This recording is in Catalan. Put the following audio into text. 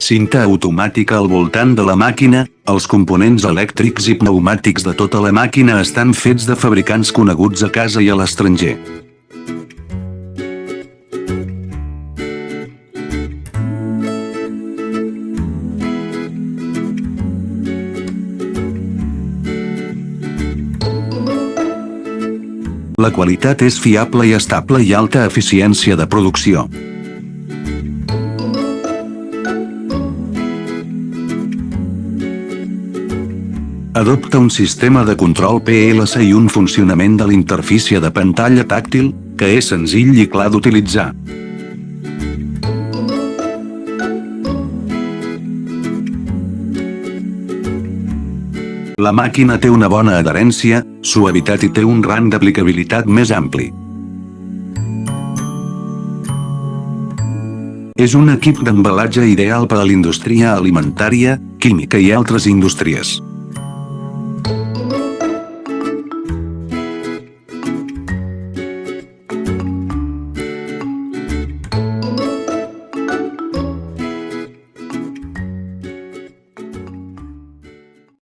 Cinta automàtica al voltant de la màquina. Els components elèctrics i pneumàtics de tota la màquina estan fets de fabricants coneguts a casa i a l'estranger. La qualitat és fiable i estable i alta eficiència de producció. Adopta un sistema de control PLC i un funcionament de l'interfície de pantalla tàctil, que és senzill i clar d'utilitzar. La màquina té una bona adherència, suavitat i té un rang d'aplicabilitat més ampli. És un equip d'embalatge ideal per a la indústria alimentària, química i altres indústries.